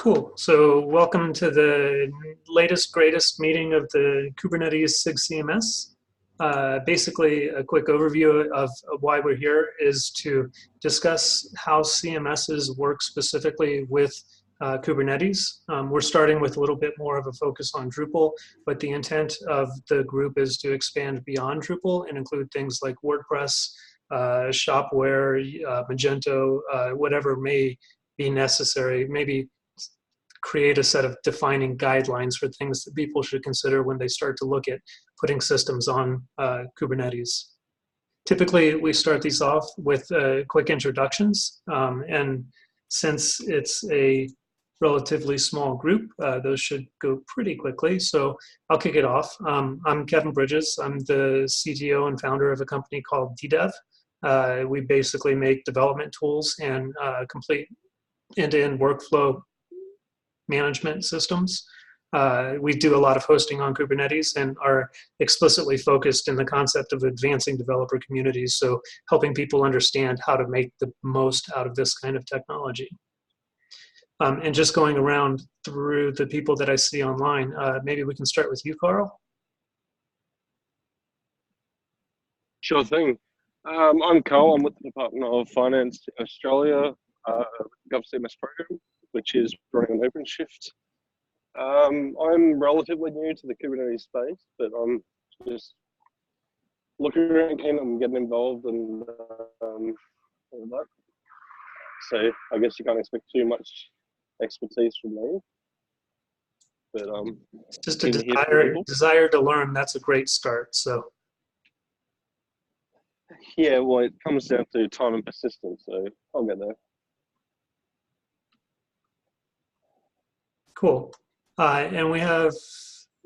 Cool. So welcome to the latest, greatest meeting of the Kubernetes CMS. Basically, a quick overview of why we're here is to discuss how CMSs work specifically with Kubernetes. We're starting with a little bit more of a focus on Drupal, but the intent of the group is to expand beyond Drupal and include things like WordPress, Shopware, Magento, whatever may be necessary. Maybe create a set of defining guidelines for things that people should consider when they start to look at putting systems on Kubernetes. Typically, we start these off with quick introductions, and since it's a relatively small group, those should go pretty quickly. So I'll kick it off. I'm Kevin Bridges. I'm the CTO and founder of a company called DDEV. We basically make development tools and complete end-to-end workflow management systems. We do a lot of hosting on Kubernetes and are explicitly focused in the concept of advancing developer communities, so helping people understand how to make the most out of this kind of technology. And just going around through the people that I see online, maybe we can start with you, Carl. Sure thing. I'm Carl. I'm with the Department of Finance Australia, Gov CMS program, which is running on OpenShift. I'm relatively new to the Kubernetes space, but I'm just looking around keen and getting involved and all that. So I guess you can't expect too much expertise from me. But just a desire to learn. That's a great start. So yeah, well, it comes down to time and persistence. So I'll get there. Cool. And we have,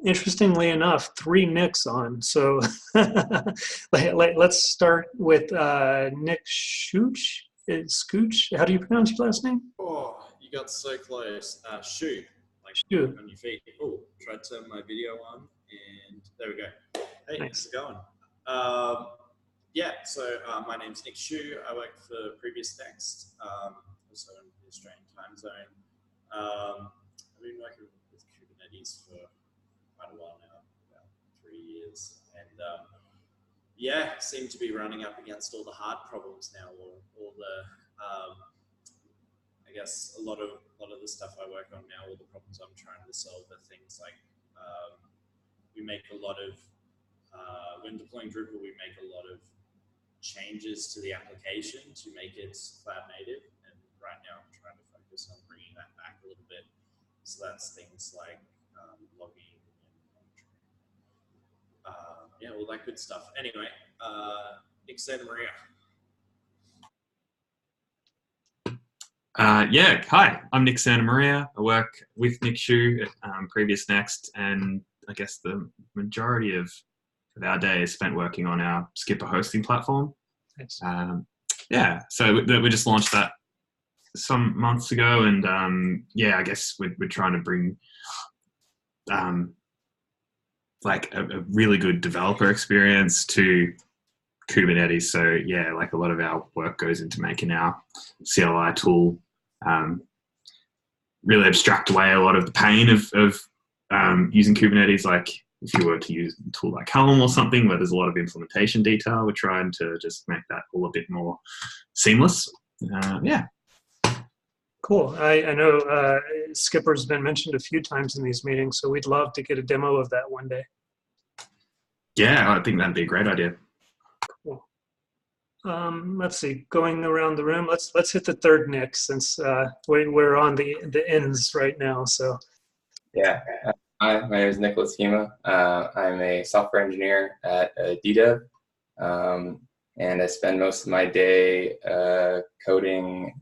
interestingly enough, 3 Nicks on. So let's start with Nick Scooch. Scooch. How do you pronounce your last name? Oh, you got so close. Shoe. Like Shoe. On your feet. Oh, try to turn my video on, and there we go. Hey, Nice. how's it going? Yeah, so my name's Nick Shue. I work for Previous Next, also in the Australian time zone. I've been working with Kubernetes for quite a while now, about 3 years, and yeah, seem to be running up against all the hard problems now, or all the, I guess a lot of the stuff I work on now, all the problems I'm trying to solve are things like we make a lot of when deploying Drupal, we make a lot of changes to the application to make it cloud native, and right now I'm trying to focus on bringing that back a little bit. So that's things like logging and yeah, all that good stuff. Anyway, Nick Santa Maria. Yeah, hi, I'm Nick Santa Maria. I work with Nick Shue at Previous Next, and I guess the majority of our day is spent working on our Skipper hosting platform. Thanks. Yeah, so we just launched that some months ago, and yeah, I guess we're trying to bring like a really good developer experience to Kubernetes. So yeah, like a lot of our work goes into making our CLI tool really abstract away a lot of the pain of using Kubernetes. Like if you were to use a tool like Helm or something where there's a lot of implementation detail, we're trying to just make that all a bit more seamless. Yeah. Cool. I know Skipper's been mentioned a few times in these meetings, so we'd love to get a demo of that one day. Yeah, I think that'd be a great idea. Cool. Let's see, going around the room, let's hit the third Nick, since we're on the ends right now. So yeah. Hi, my name is Nicholas Hima. I'm a software engineer at DDEV, and I spend most of my day coding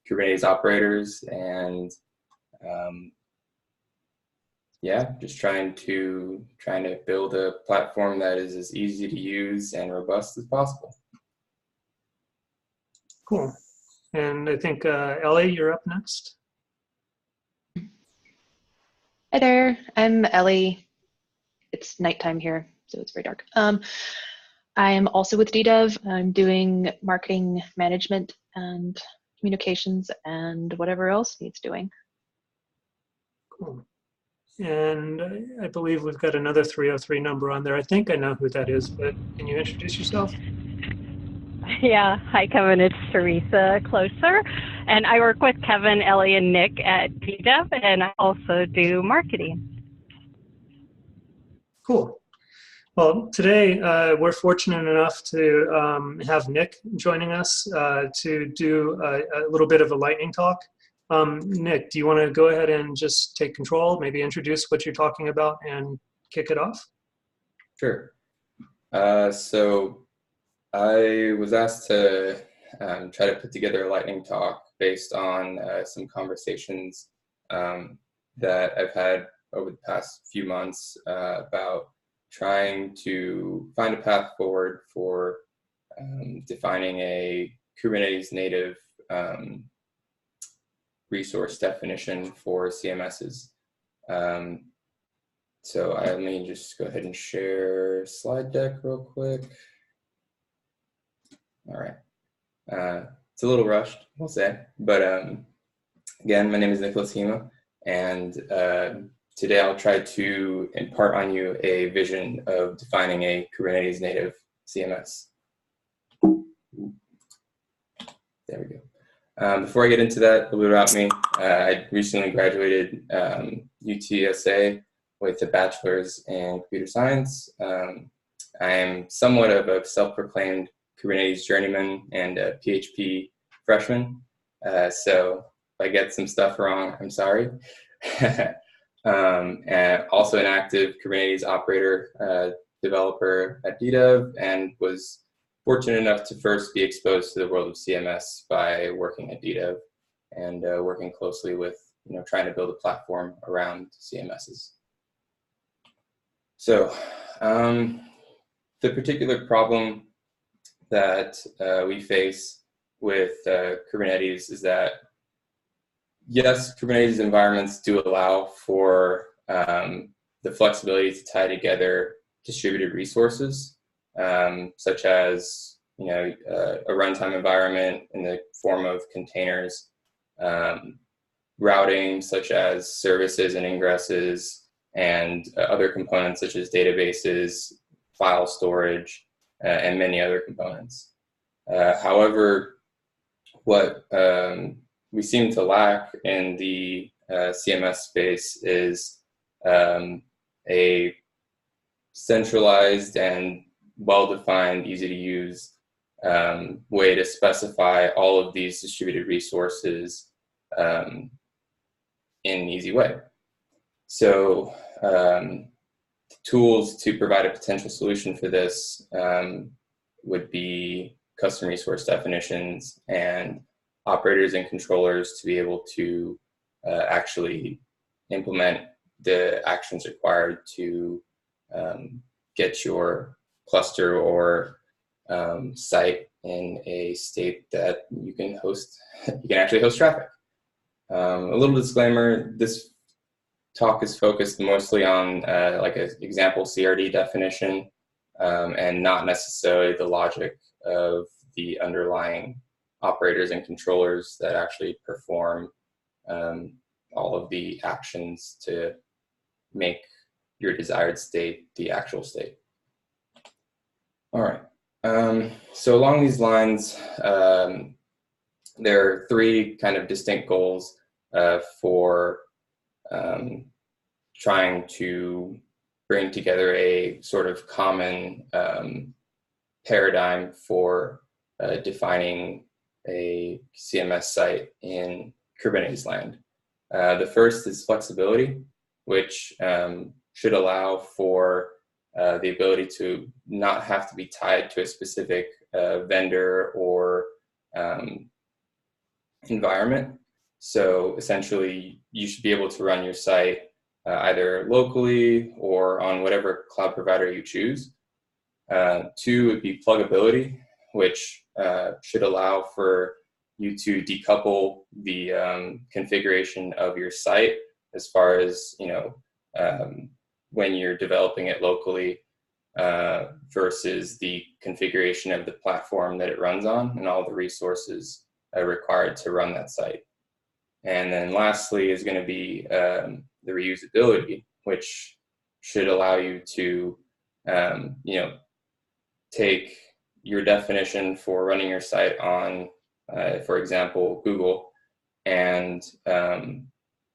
Kubernetes operators and yeah, just trying to build a platform that is as easy to use and robust as possible. Cool. And I think Ellie, you're up next. Hi there, I'm Ellie. It's nighttime here, so it's very dark. I'm also with DDEV. I'm doing marketing management and communications and whatever else needs doing. Cool. And I believe we've got another 303 number on there. I think I know who that is, but can you introduce yourself? Yeah, hi Kevin, it's Teresa Closer, and I work with Kevin, Ellie, and Nick at DDEV, and I also do marketing. Cool. Well, today we're fortunate enough to have Nick joining us to do a little bit of a lightning talk. Nick, do you want to go ahead and just take control, maybe introduce what you're talking about and kick it off? Sure. So I was asked to try to put together a lightning talk based on some conversations that I've had over the past few months about trying to find a path forward for defining a Kubernetes native resource definition for CMSs. So let me just go ahead and share slide deck real quick. All right. It's a little rushed, we'll say. But again, my name is Nicholas Hima, and today I'll try to impart on you a vision of defining a Kubernetes native CMS. There we go. Before I get into that, a little bit about me. I recently graduated UTSA with a bachelor's in computer science. I am somewhat of a self-proclaimed Kubernetes journeyman and a PHP freshman. So if I get some stuff wrong, I'm sorry. And also an active Kubernetes operator developer at DDEV, and was fortunate enough to first be exposed to the world of CMS by working at DDEV and working closely with, trying to build a platform around CMSs. So the particular problem that we face with Kubernetes is that, yes, Kubernetes environments do allow for the flexibility to tie together distributed resources, such as a runtime environment in the form of containers, routing such as services and ingresses, and other components such as databases, file storage, and many other components. However, what we seem to lack in the CMS space is a centralized and well-defined, easy to use way to specify all of these distributed resources in an easy way. So tools to provide a potential solution for this would be custom resource definitions and operators and controllers to be able to actually implement the actions required to get your cluster or site in a state that you can actually host traffic. A little disclaimer, this talk is focused mostly on like an example CRD definition and not necessarily the logic of the underlying operators and controllers that actually perform all of the actions to make your desired state the actual state. All right. So along these lines, there are three kind of distinct goals for trying to bring together a sort of common paradigm for defining a CMS site in Kubernetes land. The first is flexibility, which should allow for the ability to not have to be tied to a specific vendor or environment. So essentially, you should be able to run your site either locally or on whatever cloud provider you choose. Two would be pluggability, which should allow for you to decouple the configuration of your site as far as, when you're developing it locally versus the configuration of the platform that it runs on and all the resources required to run that site. And then lastly is going to be the reusability, which should allow you to, take your definition for running your site on, for example, Google, and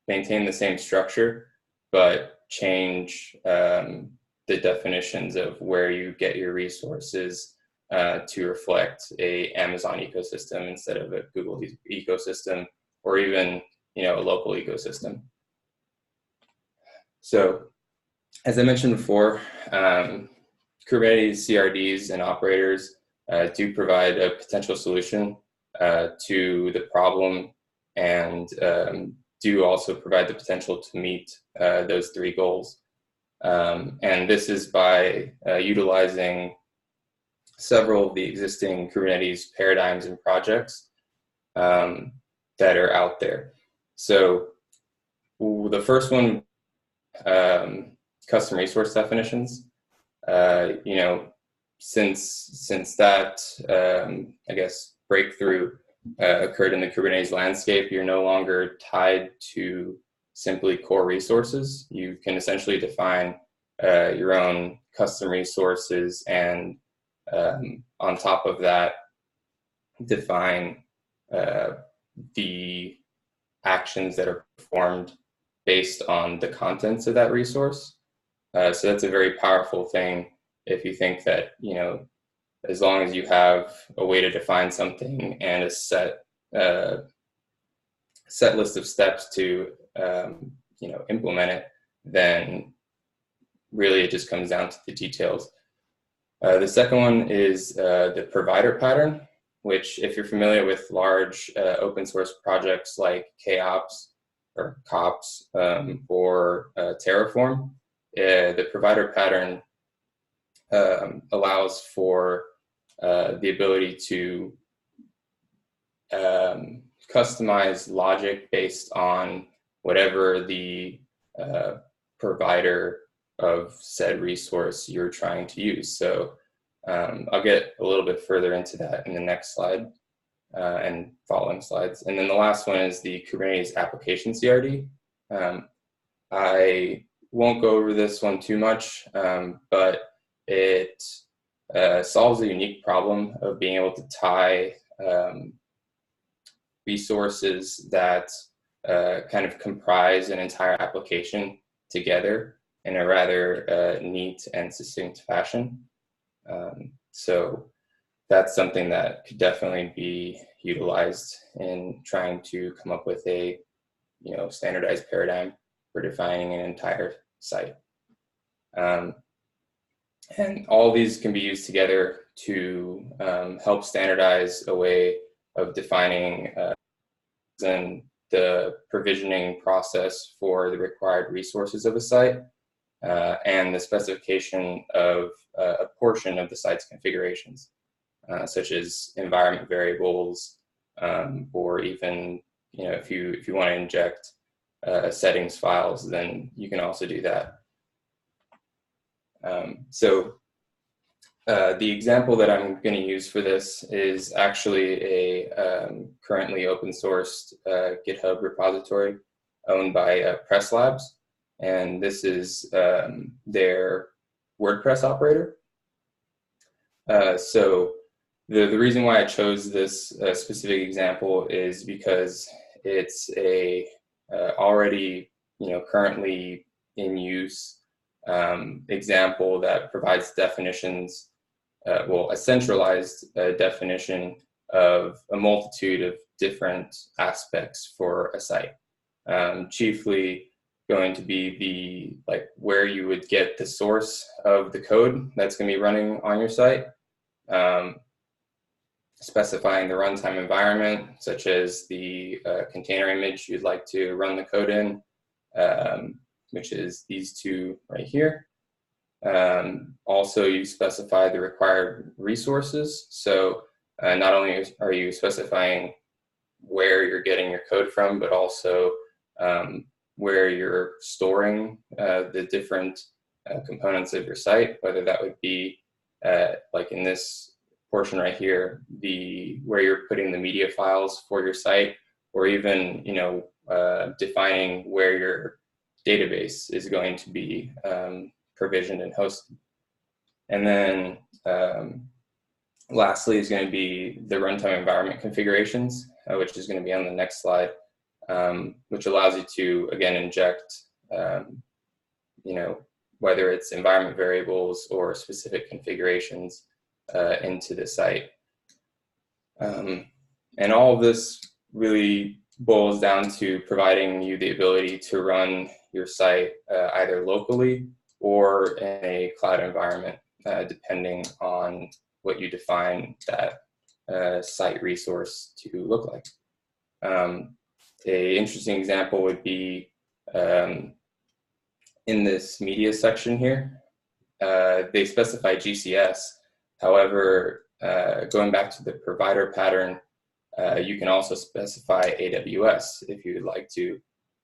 maintain the same structure, but change the definitions of where you get your resources to reflect a Amazon ecosystem instead of a Google ecosystem, or even a local ecosystem. So, as I mentioned before, Kubernetes CRDs and operators do provide a potential solution to the problem, and do also provide the potential to meet those three goals. And this is by utilizing several of the existing Kubernetes paradigms and projects that are out there. So the first one, custom resource definitions. Since that, I guess, breakthrough occurred in the Kubernetes landscape, you're no longer tied to simply core resources. You can essentially define your own custom resources, and on top of that, define the actions that are performed based on the contents of that resource. So that's a very powerful thing if you think that, as long as you have a way to define something and a set list of steps to, implement it, then really it just comes down to the details. The second one is the provider pattern, which, if you're familiar with large open source projects like KOps or COPS or Terraform, the provider pattern allows for the ability to customize logic based on whatever the provider of said resource you're trying to use. So I'll get a little bit further into that in the next slide and following slides. And then the last one is the Kubernetes application CRD. I won't go over this one too much, but it solves a unique problem of being able to tie resources that kind of comprise an entire application together in a rather neat and succinct fashion. So that's something that could definitely be utilized in trying to come up with a standardized paradigm for defining an entire site. And all these can be used together to help standardize a way of defining and the provisioning process for the required resources of a site, and the specification of a portion of the site's configurations, such as environment variables, or even if you want to inject settings files, then you can also do that. So the example that I'm going to use for this is actually a currently open sourced GitHub repository owned by Press Labs, and this is their WordPress operator. So the reason why I chose this specific example is because it's a already currently in use example that provides definitions, a centralized definition of a multitude of different aspects for a site, chiefly going to be where you would get the source of the code that's going to be running on your site, specifying the runtime environment, such as the container image you'd like to run the code in, which is these two right here. Also, you specify the required resources. So not only are you specifying where you're getting your code from, but also where you're storing the different components of your site, whether that would be like in this portion right here, where you're putting the media files for your site, or even defining where you're database is going to be provisioned and hosted. And then lastly is going to be the runtime environment configurations, which is going to be on the next slide, which allows you to, again, inject, whether it's environment variables or specific configurations into the site. And all of this really boils down to providing you the ability to run your site either locally or in a cloud environment, depending on what you define that site resource to look like. An interesting example would be in this media section here. They specify GCS. However, going back to the provider pattern, you can also specify AWS if you would like to,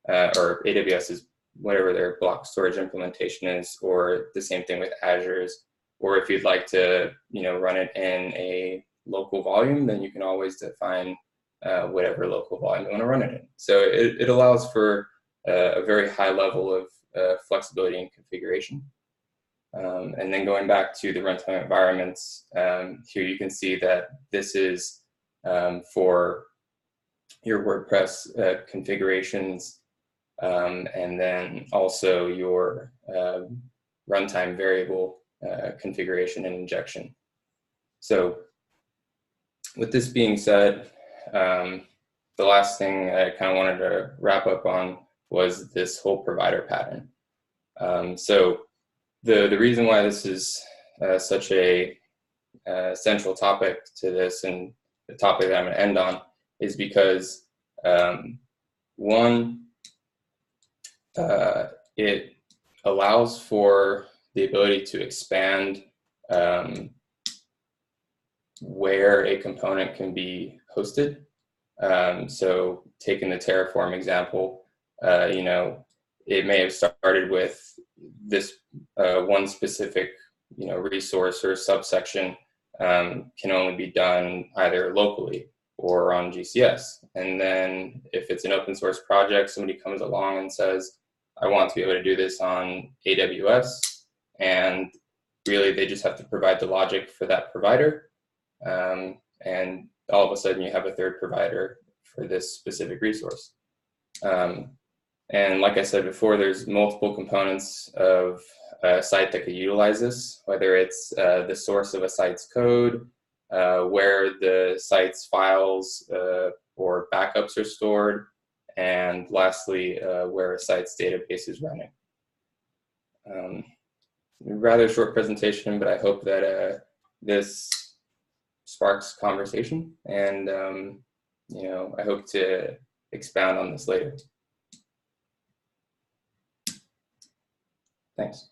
or AWS is whatever their block storage implementation is, or the same thing with Azure's. Or if you'd like to, run it in a local volume, then you can always define whatever local volume you want to run it in. So it allows for a very high level of flexibility and configuration. And then going back to the runtime environments, here you can see that this is for your WordPress configurations, and then also your runtime variable configuration and injection. So with this being said, the last thing I kind of wanted to wrap up on was this whole provider pattern. So the reason why this is such a central topic to this, and the topic that I'm going to end on, is because one, it allows for the ability to expand where a component can be hosted. So taking the Terraform example, it may have started with this one specific resource or subsection can only be done either locally or on GCS. And then if it's an open source project, somebody comes along and says, I want to be able to do this on AWS, and really they just have to provide the logic for that provider. And all of a sudden you have a third provider for this specific resource. And like I said before, there's multiple components of a site that could utilize this, whether it's the source of a site's code, where the site's files or backups are stored, and lastly, where a site's database is running. Rather short presentation, but I hope that this sparks conversation, and I hope to expound on this later. Thanks.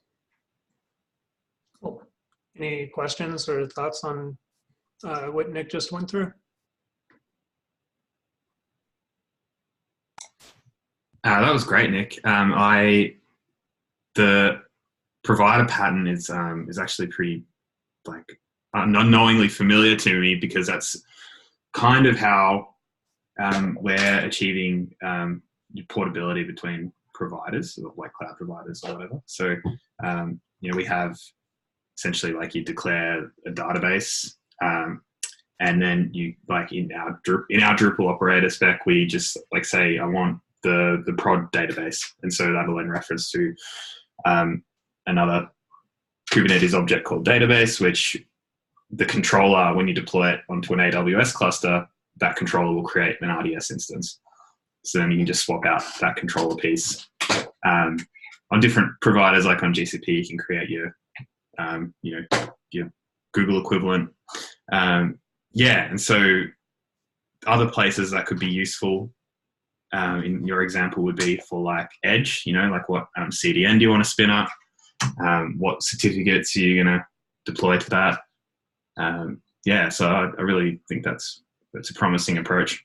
Cool. Any questions or thoughts on what Nick just went through? That was great, Nick. The provider pattern is actually pretty unknowingly familiar to me, because that's kind of how we're achieving portability between providers, like cloud providers or whatever. So we have essentially, like, you declare a database, and then you, like, in our Drupal operator spec, we just say I want the prod database, and so that'll then reference to another Kubernetes object called database, which the controller, when you deploy it onto an AWS cluster, that controller will create an RDS instance. So then you can just swap out that controller piece. On different providers, like on GCP, you can create your Google equivalent. And so other places that could be useful in your example would be for, like, Edge, like what CDN do you want to spin up? What certificates are you going to deploy to that? So I really think that's a promising approach.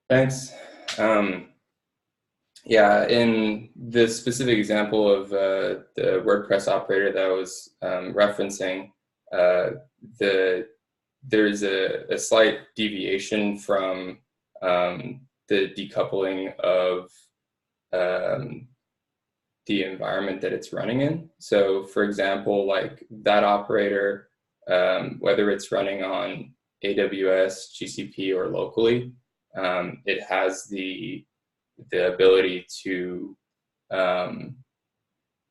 Thanks. In the specific example of the WordPress operator that I was referencing, there's a slight deviation from the decoupling of the environment that it's running in. So for example, like that operator, whether it's running on AWS, GCP, or locally, it has the ability to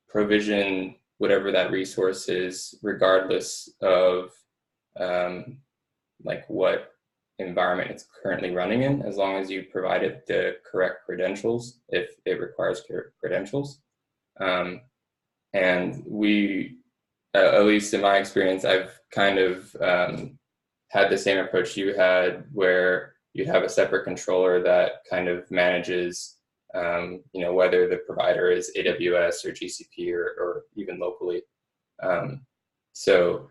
provision whatever that resource is, regardless of like what environment it's currently running in, as long as you provide it the correct credentials, if it requires credentials. And we, at least in my experience, I've kind of had the same approach you had, where you have a separate controller that kind of manages, whether the provider is AWS or GCP or even locally. So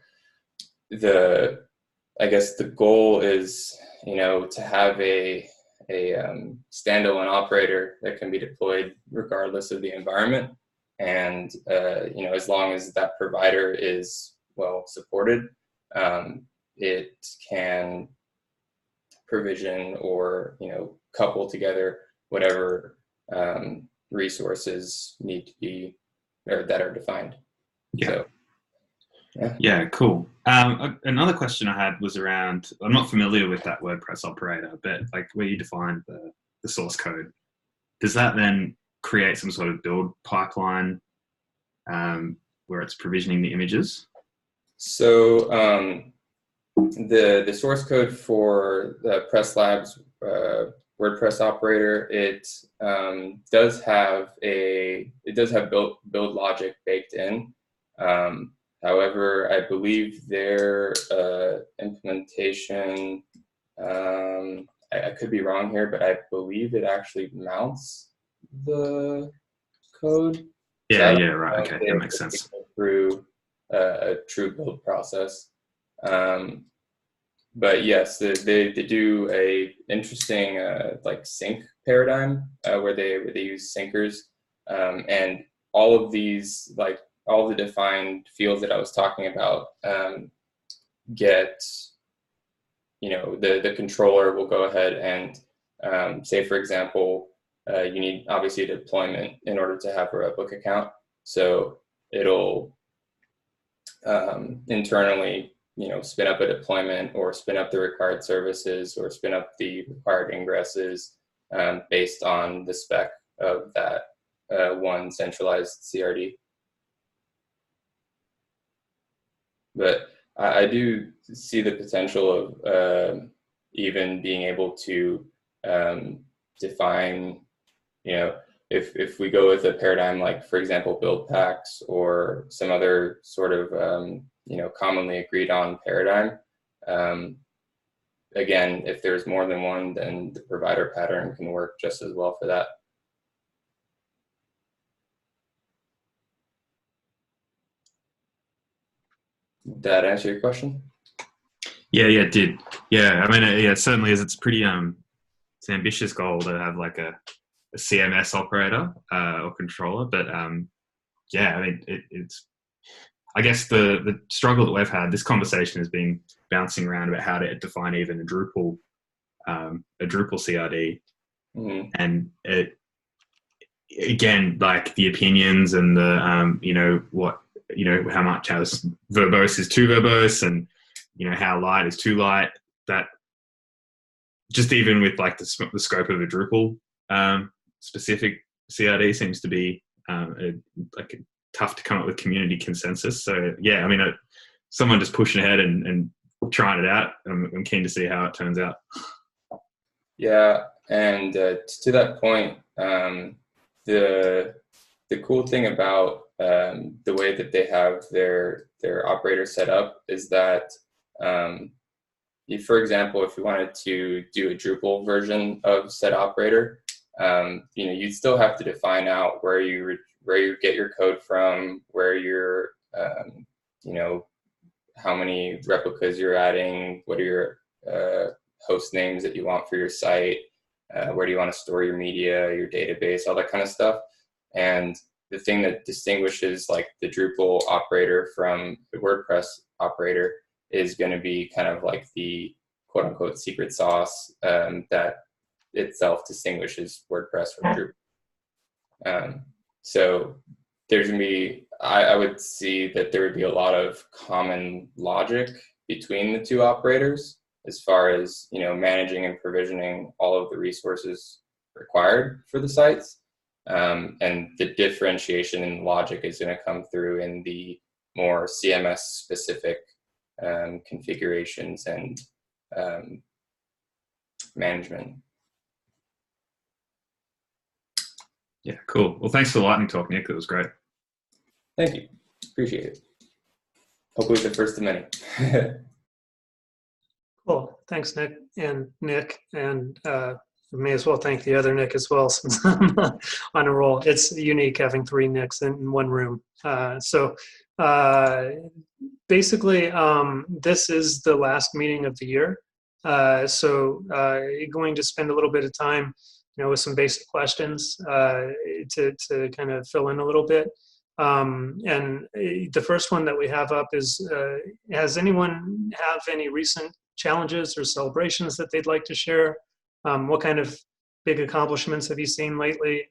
I guess the goal is, to have a standalone operator that can be deployed regardless of the environment. And, as long as that provider is well supported, it can provision or, couple together whatever resources need to be, or that are defined. Yeah. So, yeah, cool. Another question I had was around, I'm not familiar with that WordPress operator, but like where you define the source code, does that then create some sort of build pipeline where it's provisioning the images? So the source code for the Press Labs WordPress operator, it does have build logic baked in. However, I believe their implementation, I could be wrong here, but I believe it actually mounts the code. Yeah, So yeah, right. Okay, that makes sense. Through a true build process. But yes, they do a interesting like sync paradigm where they use syncers, and all of these, like all the defined fields that I was talking about, get, the controller will go ahead and say, for example, you need obviously a deployment in order to have a replica account. So it'll internally, spin up a deployment or spin up the required services or spin up the required ingresses based on the spec of that one centralized CRD. But I do see the potential of even being able to define, if we go with a paradigm like, for example, build packs or some other sort of, commonly agreed on paradigm. Again, if there's more than one, then the provider pattern can work just as well for that. Did that answer your question? Yeah, it did. Yeah, I mean, it certainly is. It's pretty, it's an ambitious goal to have like a CMS operator or controller, but yeah, I mean, it's, I guess the struggle that we've had, this conversation has been bouncing around about how to define even a Drupal CRD. Mm-hmm. And it, again, like the opinions and the, how much as verbose is too verbose and, how light is too light, that just even with like the scope of a Drupal specific CRD seems to be tough to come up with community consensus. So yeah, I mean, someone just pushing ahead and trying it out. I'm keen to see how it turns out. Yeah, and to that point, the cool thing about the way that they have their operator set up is that, for example, if you wanted to do a Drupal version of said operator, you'd still have to define out where you get your code from, where you're, how many replicas you're adding, what are your host names that you want for your site, where do you want to store your media, your database, all that kind of stuff. And the thing that distinguishes like the Drupal operator from the WordPress operator is going to be kind of like the quote unquote secret sauce that itself distinguishes WordPress from Drupal. So there's going to be, I would see that there would be a lot of common logic between the two operators as far as, you know, managing and provisioning all of the resources required for the sites. And the differentiation in logic is going to come through in the more CMS specific configurations and management. Yeah, cool. Well, thanks for the lightning talk, Nick. That was great. Thank you. Appreciate it. Hopefully the first of many. Cool. Thanks, Nick. And may as well thank the other Nick as well, since I'm on a roll. It's unique having 3 Nicks in one room. Basically, this is the last meeting of the year. Going to spend a little bit of time, you know, with some basic questions to kind of fill in a little bit. And the first one that we have up is, has anyone have any recent challenges or celebrations that they'd like to share? What kind of big accomplishments have you seen lately?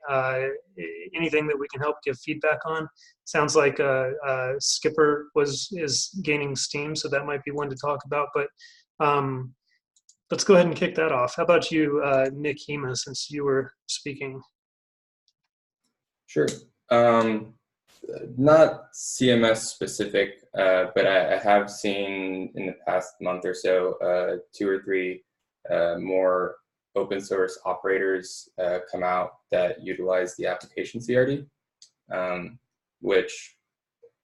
Anything that we can help give feedback on? Sounds like Skipper is gaining steam, so that might be one to talk about. But let's go ahead and kick that off. How about you, Nick Hima, since you were speaking? Sure. Not CMS specific, but I have seen in the past month or so 2 or 3 more open source operators come out that utilize the application CRD, which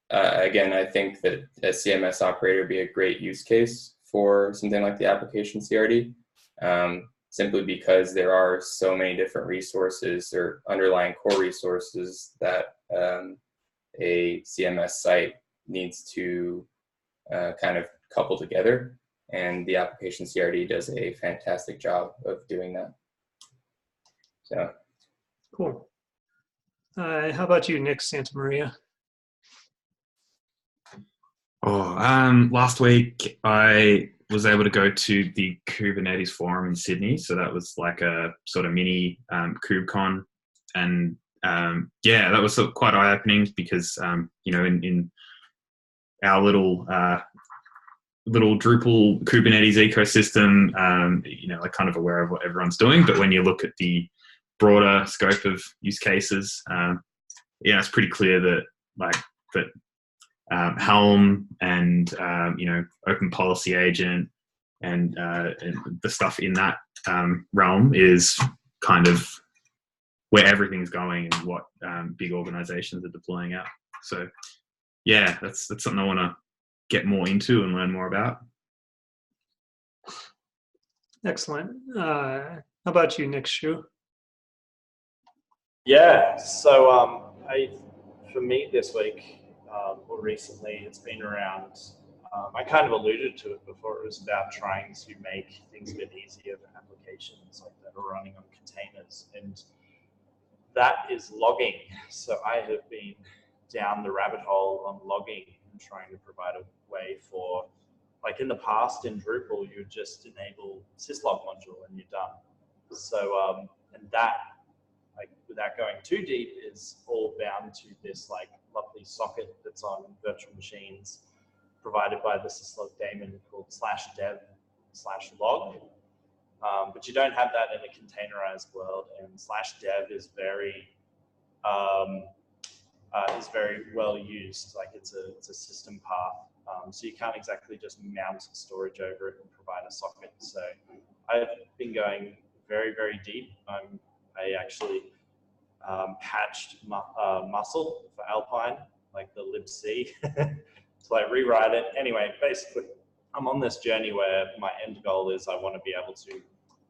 again, I think that a CMS operator would be a great use case for something like the application CRD, simply because there are so many different resources or underlying core resources that a CMS site needs to kind of couple together, and the application CRD does a fantastic job of doing that. So, cool. How about you, Nick Santamaria? Last week I was able to go to the Kubernetes forum in Sydney, so that was like a sort of mini KubeCon, and yeah, that was sort of quite eye-opening because you know, in our little Drupal Kubernetes ecosystem, you know, like kind of aware of what everyone's doing, but when you look at the broader scope of use cases, yeah, it's pretty clear that Helm and you know, Open Policy Agent and the stuff in that realm is kind of where everything's going and what big organizations are deploying out. So yeah, that's something I want to get more into and learn more about. Excellent. How about you, Nick Shu? Yeah, so for me this week, or recently, it's been around, I kind of alluded to it before, it was about trying to make things a bit easier for applications like that are running on containers, and that is logging. So I have been down the rabbit hole on logging and trying to provide a way for, like in the past in Drupal, you would just enable syslog module and you're done. So, and that, like without going too deep, is all bound to this like lovely socket that's on virtual machines provided by the syslog daemon called /dev/log. But you don't have that in a containerized world, and /dev is very well used. Like it's a system path, so you can't exactly just mount storage over it and provide a socket. So I've been going very, very deep. I actually patched muscle for Alpine, like the libc, to like rewrite it. Anyway, basically, I'm on this journey where my end goal is I want to be able to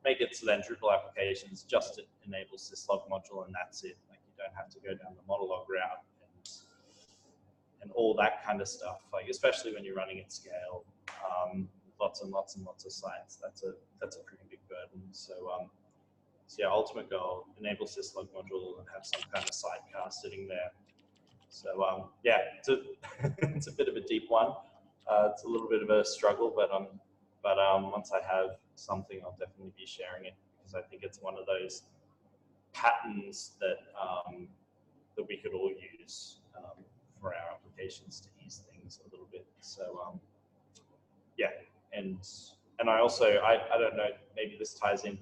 make it so then Drupal applications just enable syslog module and that's it. Like you don't have to go down the monologue route and all that kind of stuff. Like especially when you're running at scale, lots and lots and lots of sites. That's a pretty big burden. So yeah, ultimate goal: enable syslog module and have some kind of sidecar sitting there. So yeah, it's a bit of a deep one. It's a little bit of a struggle, but once I have something, I'll definitely be sharing it because I think it's one of those patterns that that we could all use for our applications to ease things a little bit. So yeah, and I also I don't know, maybe this ties in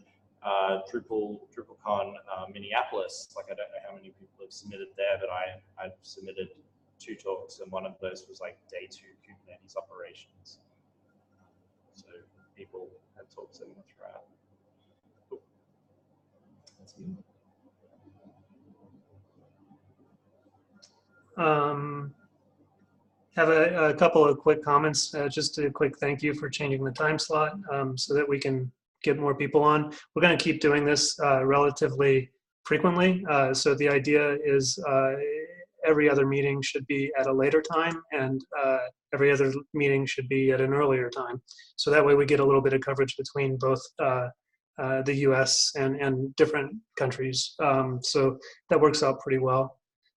DrupalCon Minneapolis. Like, I don't know how many people have submitted there, but I've submitted 2 talks, and one of those was like day 2 Kubernetes operations. So people had talks in throughout. Cool. That's you. Have a couple of quick comments. Just a quick thank you for changing the time slot so that we can get more people on. We're going to keep doing this relatively frequently. So the idea is every other meeting should be at a later time, and every other meeting should be at an earlier time. So that way we get a little bit of coverage between both the US and different countries. So that works out pretty well.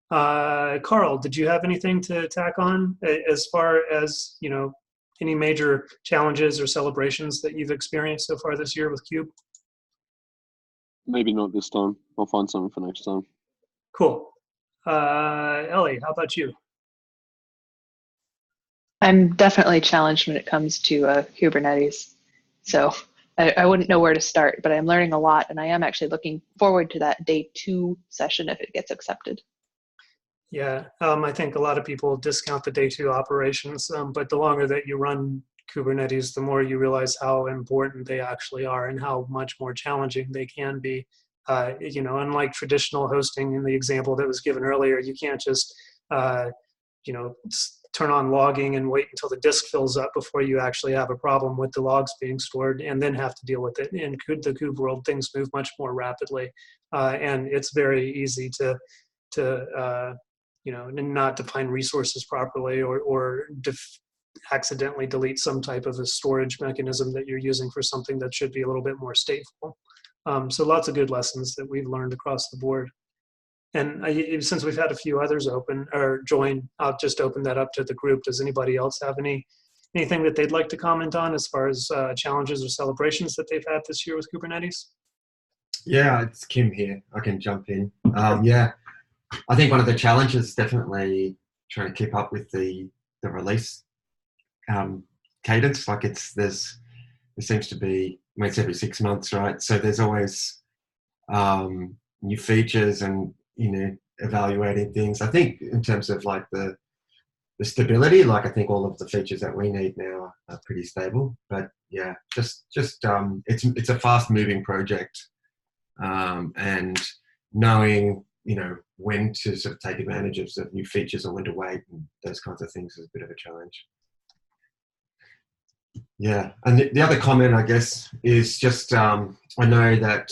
Carl, did you have anything to tack on as far as, you know, any major challenges or celebrations that you've experienced so far this year with Cube? Maybe not this time. I'll find something for next time. Cool. Ellie, how about you? I'm definitely challenged when it comes to Kubernetes. So I wouldn't know where to start, but I'm learning a lot, and I am actually looking forward to that day 2 session if it gets accepted. Yeah, I think a lot of people discount the day 2 operations, but the longer that you run Kubernetes, the more you realize how important they actually are and how much more challenging they can be. You know, unlike traditional hosting in the example that was given earlier, you can't just, you know, turn on logging and wait until the disk fills up before you actually have a problem with the logs being stored and then have to deal with it. In the Kube world, things move much more rapidly, and it's very easy to you know, not define resources properly or accidentally delete some type of a storage mechanism that you're using for something that should be a little bit more stateful. So lots of good lessons that we've learned across the board. And since we've had a few others open or join, I'll just open that up to the group. Does anybody else have anything that they'd like to comment on as far as challenges or celebrations that they've had this year with Kubernetes? Yeah, it's Kim here. I can jump in. Yeah, I think one of the challenges is definitely trying to keep up with the release cadence. Like there seems to be, I mean, it's every 6 months, right? So there's always new features and, you know, evaluating things. I think in terms of like the stability, like I think all of the features that we need now are pretty stable. But yeah, just it's a fast moving project, and knowing, you know, when to sort of take advantage of the new features or when to wait and those kinds of things is a bit of a challenge. Yeah, and the other comment, I guess, is just I know that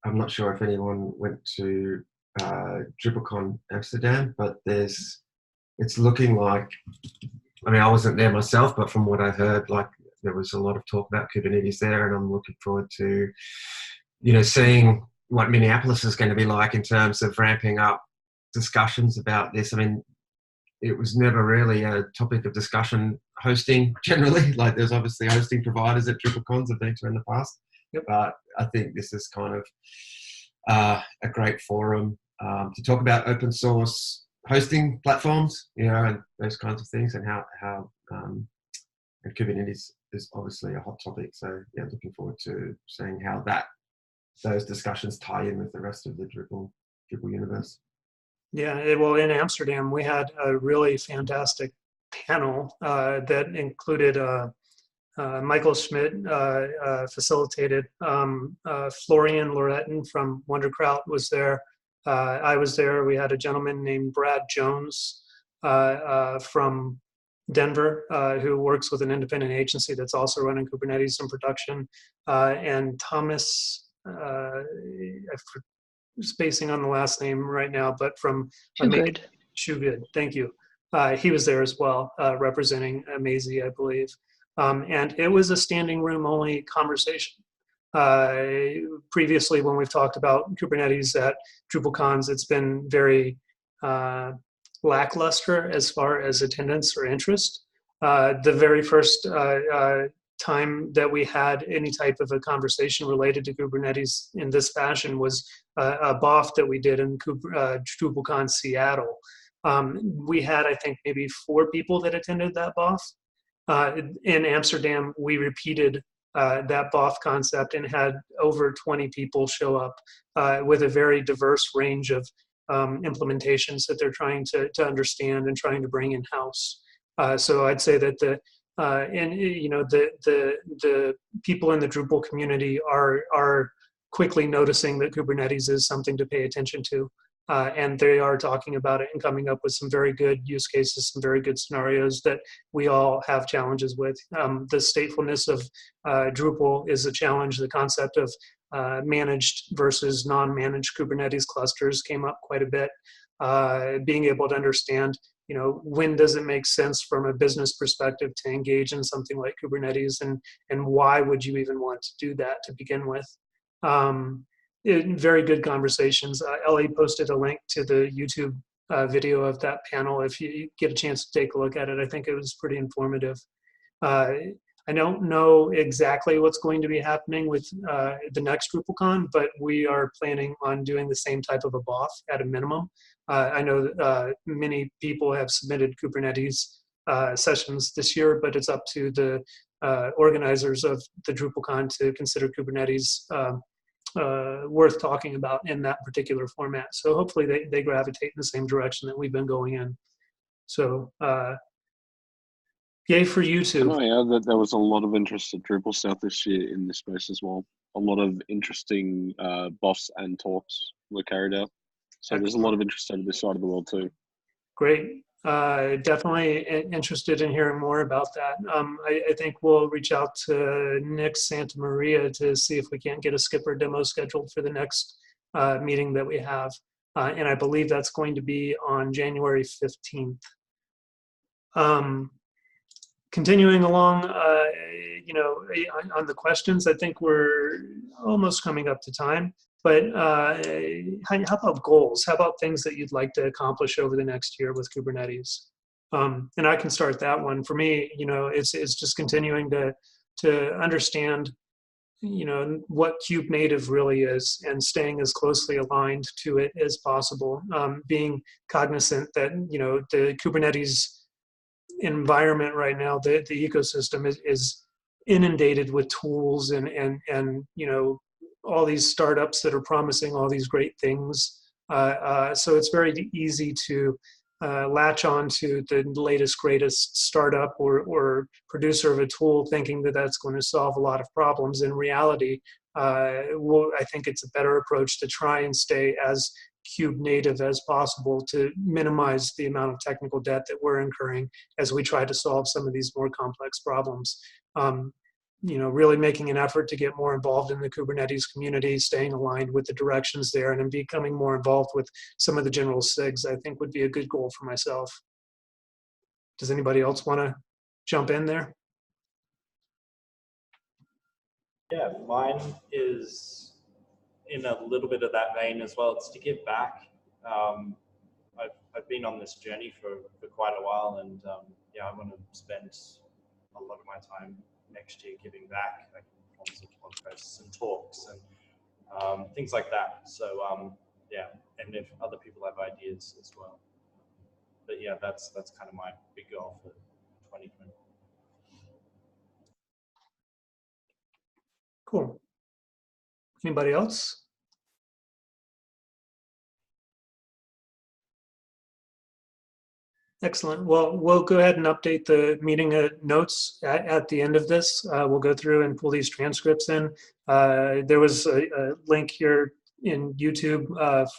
I'm not sure if anyone went to DrupalCon Amsterdam, but it's looking like, I mean, I wasn't there myself, but from what I heard, like there was a lot of talk about Kubernetes there, and I'm looking forward to, you know, seeing what Minneapolis is going to be like in terms of ramping up discussions about this. I mean, it was never really a topic of discussion hosting generally. Like there's obviously hosting providers at DrupalCons have been to in the past. Yep. But I think this is kind of a great forum to talk about open source hosting platforms, you know, and those kinds of things, and how and Kubernetes is obviously a hot topic. So yeah, looking forward to seeing how those discussions tie in with the rest of the Drupal universe. Yeah, well, in Amsterdam, we had a really fantastic panel that included Michael Schmidt facilitated. Florian Loretten from Wonderkraut was there. I was there. We had a gentleman named Brad Jones from Denver who works with an independent agency that's also running Kubernetes in production. And Thomas, I'm spacing on the last name right now, but from Shoegood, thank you. He was there as well, representing Amazy, I believe. And it was a standing room only conversation. Previously, when we've talked about Kubernetes at DrupalCons, it's been very lackluster as far as attendance or interest. The very first time that we had any type of a conversation related to Kubernetes in this fashion was a BOF that we did in DrupalCon Seattle. We had, I think, maybe 4 people that attended that BOF. In Amsterdam, we repeated that BOF concept and had over 20 people show up with a very diverse range of implementations that they're trying to understand and trying to bring in-house. So I'd say that the people in the Drupal community are quickly noticing that Kubernetes is something to pay attention to. And they are talking about it and coming up with some very good use cases, some very good scenarios that we all have challenges with. The statefulness of Drupal is a challenge. The concept of managed versus non-managed Kubernetes clusters came up quite a bit. Being able to understand, when does it make sense from a business perspective to engage in something like Kubernetes, and why would you even want to do that to begin with? Very good conversations. Ellie posted a link to the YouTube video of that panel. If you get a chance to take a look at it, I think it was pretty informative. I don't know exactly what's going to be happening with the next DrupalCon, but we are planning on doing the same type of a BOF at a minimum. I know many people have submitted Kubernetes sessions this year, but it's up to the organizers of the DrupalCon to consider Kubernetes worth talking about in that particular format. So hopefully they gravitate in the same direction that we've been going in. So yay for YouTube. Can I add that there was a lot of interest at Drupal South this year in this space as well. A lot of interesting BOFs and talks were carried out. So there's a lot of interest on this side of the world too. Great. Definitely interested in hearing more about that. I think we'll reach out to Nick Santa Maria to see if we can't get a skipper demo scheduled for the next meeting that we have. And I believe that's going to be on January 15th. Continuing along, on the questions, I think we're almost coming up to time. But how about goals? How about things that you'd like to accomplish over the next year with Kubernetes? And I can start that one. For me, it's just continuing to understand, what Kube native really is and staying as closely aligned to it as possible. Being cognizant that, the Kubernetes environment right now, the ecosystem is inundated with tools and all these startups that are promising all these great things. So it's very easy to latch on to the latest, greatest startup or producer of a tool thinking that that's going to solve a lot of problems. In reality, I think it's a better approach to try and stay as Kube native as possible to minimize the amount of technical debt that we're incurring as we try to solve some of these more complex problems. Really making an effort to get more involved in the Kubernetes community, staying aligned with the directions there, and then becoming more involved with some of the general SIGs, I think would be a good goal for myself. Does anybody else want to jump in there? Yeah, mine is in a little bit of that vein as well. It's to give back. I've been on this journey for quite a while, and I want to spend a lot of my time next year giving back, like in forms of blog posts and talks and things like that. So and if other people have ideas as well. But yeah, that's kind of my big goal for 2020. Cool. Anybody else? Excellent. Well, we'll go ahead and update the meeting notes at the end of this. We'll go through and pull these transcripts in. There was a link here in YouTube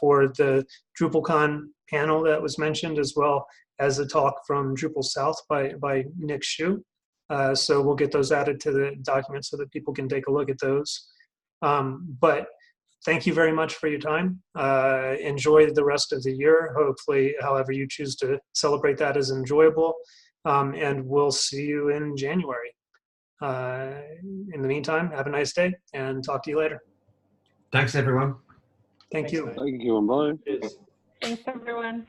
for the DrupalCon panel that was mentioned, as well as a talk from Drupal South by Nick Shu. So we'll get those added to the document so that people can take a look at those. But thank you very much for your time. Enjoy the rest of the year. Hopefully, however you choose to celebrate that is enjoyable. And we'll see you in January. In the meantime, have a nice day and talk to you later. Thanks, everyone. Thank you. Thank you, and bye. Thanks, everyone.